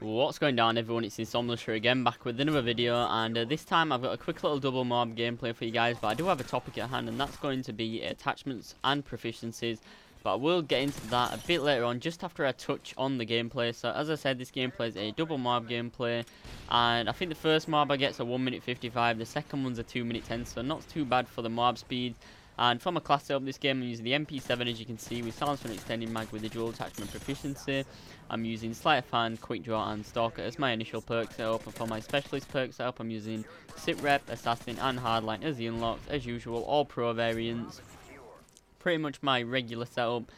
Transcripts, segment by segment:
What's going down, everyone? It's Insomulus here again, back with another video, and this time I've got a quick little double m.o.a.b gameplay for you guys, but I do have a topic at hand, and that's going to be attachments and proficiencies, but I will get into that a bit later on, just after I touch on the gameplay. So as I said, this gameplay is a double m.o.a.b gameplay, and I think the first m.o.a.b I get's a 1 minute 55, the second one's a 2 minute 10, so not too bad for the m.o.a.b speed. And for my class setup this game, I'm using the MP7, as you can see, with silencer and extending mag with the dual attachment proficiency. I'm using sleight of hand, quick draw and stalker as my initial perk setup, and for my specialist perk setup I'm using sit rep, assassin and hardline as the unlocks, as usual, all pro variants. Pretty much my regular setup.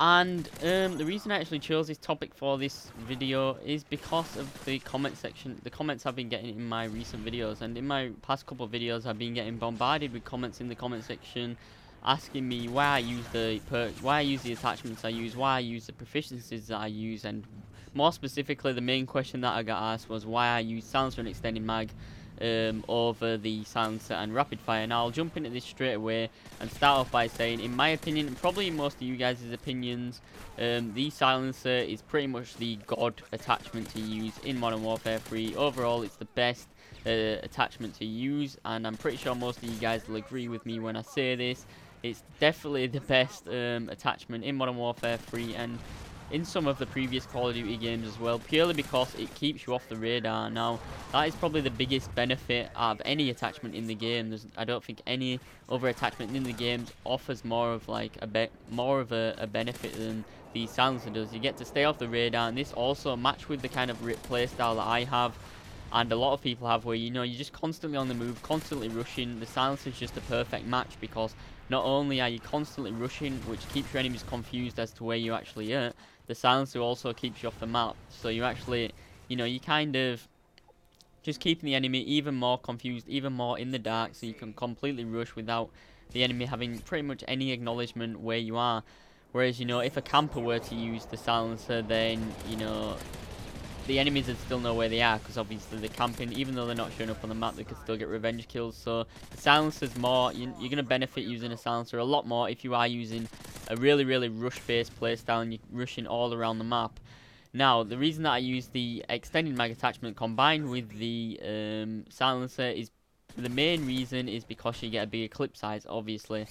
And the reason I actually chose this topic for this video is because of the comment section, the comments I've been getting in my recent videos, and in my past couple of videos I've been getting bombarded with comments in the comment section asking me why I use the perks, why I use the attachments I use, why I use the proficiencies that I use, and more specifically the main question that I got asked was why I use silencer and extending mag over the silencer and rapid fire. Now I'll jump into this straight away and start off by saying, in my opinion, and probably most of you guys' opinions, the silencer is pretty much the god attachment to use in Modern Warfare 3. Overall, it's the best attachment to use, and I'm pretty sure most of you guys will agree with me when I say this. It's definitely the best attachment in Modern Warfare 3 and in some of the previous Call of Duty games as well, purely because it keeps you off the radar. Now, that is probably the biggest benefit of any attachment in the game. I don't think any other attachment in the games offers more of like a benefit than the silencer does. You get to stay off the radar, and this also matched with the kind of play style that I have and a lot of people have, where you're just constantly on the move, constantly rushing. The silencer is just a perfect match, because not only are you constantly rushing, which keeps your enemies confused as to where you actually are, the silencer also keeps you off the map. So you actually, you kind of just keeping the enemy even more confused, even more in the dark, so you can completely rush without the enemy having pretty much any acknowledgement where you are. Whereas, if a camper were to use the silencer, then, the enemies would still know where they are, because obviously they're camping. Even though they're not showing up on the map, they could still get revenge kills. So the silencer's more, you're going to benefit using a silencer a lot more if you are using a really rush-based playstyle and you're rushing all around the map. Now, the reason that I use the extended mag attachment combined with the silencer is, the main reason is because you get a bigger clip size, obviously.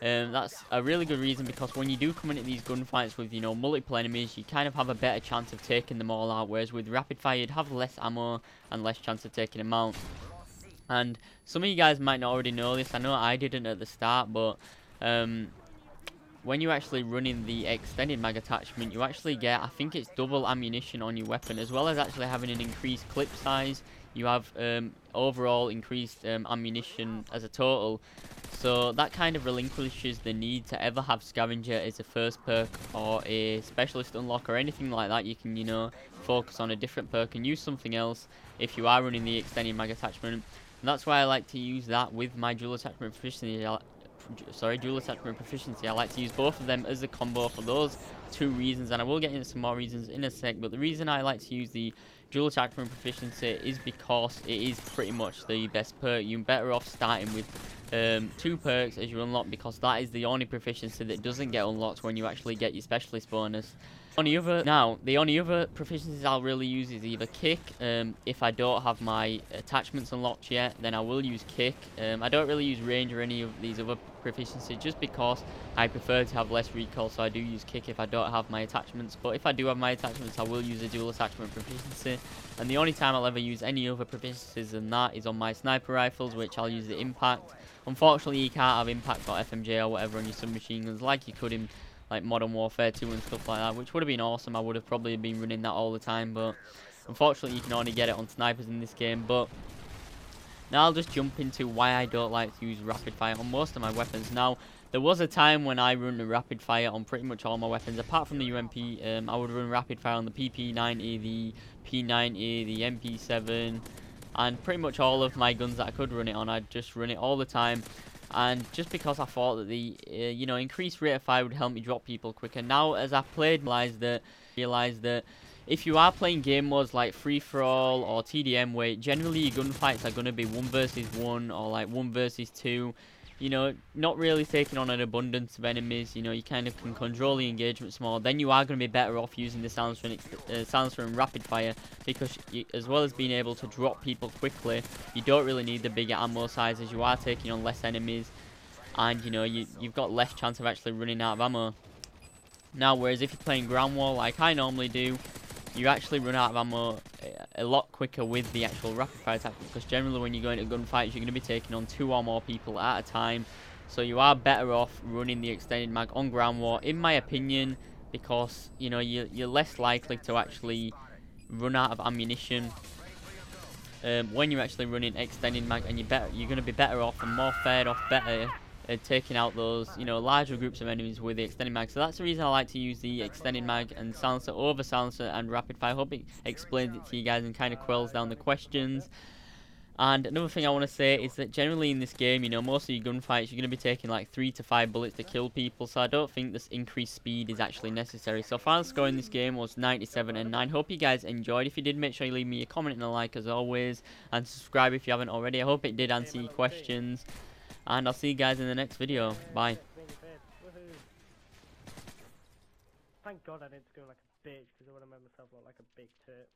That's a really good reason, because when you do come into these gunfights with, multiple enemies, you kind of have a better chance of taking them all out, whereas with rapid fire you'd have less ammo and less chance of taking them out. And some of you guys might not already know this. I know I didn't at the start, but when you're actually running the extended mag attachment, you actually get, I think it's double ammunition on your weapon, as well as actually having an increased clip size. You have overall increased ammunition as a total. So that kind of relinquishes the need to ever have scavenger as a first perk or a specialist unlock or anything like that. You can, focus on a different perk and use something else if you are running the extended mag attachment. And that's why I like to use that with my dual attachment proficiency. Dual attachment proficiency. I like to use both of them as a combo for those two reasons, and I will get into some more reasons in a sec. But the reason I like to use the dual attachment proficiency is because it is pretty much the best perk. You're better off starting with two perks as you unlock, because that is the only proficiency that doesn't get unlocked when you actually get your specialist bonus. The only other proficiencies I'll really use is either kick. If I don't have my attachments unlocked yet, then I will use kick. I don't really use range or any of these other proficiencies, just because I prefer to have less recoil, so I do use kick if I don't have my attachments. But if I do have my attachments, I will use a dual attachment proficiency. And the only time I'll ever use any other proficiencies than that is on my sniper rifles, which I'll use the impact. Unfortunately, you can't have impact or FMJ or whatever on your submachine guns like you could in like Modern Warfare 2 and stuff like that, which would have been awesome. I would have probably been running that all the time, but unfortunately you can only get it on snipers in this game. But now I'll just jump into why I don't like to use rapid fire on most of my weapons. Now, there was a time when I run a rapid fire on pretty much all my weapons, apart from the UMP. I would run rapid fire on the PP90, the P90, the MP7, and pretty much all of my guns that I could run it on. I'd just run it all the time. And just because I thought that the increased rate of fire would help me drop people quicker. Now, as I played, realized that if you are playing game modes like free for all or TDM, where generally your gunfights are going to be 1 versus 1 or like 1 versus 2, you know, not really taking on an abundance of enemies, you know, you kind of can control the engagements more, then you are going to be better off using the silencer and rapid fire, because you, as well as being able to drop people quickly, you don't really need the bigger ammo sizes. You are taking on less enemies, and you know, you've got less chance of actually running out of ammo. Now, whereas if you're playing ground war like I normally do, you actually run out of ammo a lot quicker with the actual rapid fire tactic, because generally when you go into gunfights, you're going to be taking on 2 or more people at a time. So you are better off running the extended mag on ground war, in my opinion, because you know you're less likely to actually run out of ammunition when you're actually running extended mag, and you're going to be better off and more fared off better taking out those, you know, larger groups of enemies with the extended mag. So that's the reason I like to use the extended mag and silencer over silencer and rapid fire. I hope it explains it to you guys and kind of quells down the questions. And another thing I want to say is that generally in this game, you know, most of your gunfights, you're going to be taking like 3 to 5 bullets to kill people, so I don't think this increased speed is actually necessary. So final score in this game was 97 and 9. Hope you guys enjoyed. If you did, make sure you leave me a comment and a like as always, and subscribe if you haven't already. I hope it did answer your questions, and I'll see you guys in the next video. Bye. Thank God I didn't go like a bitch, because I would have made myself look like a big tit.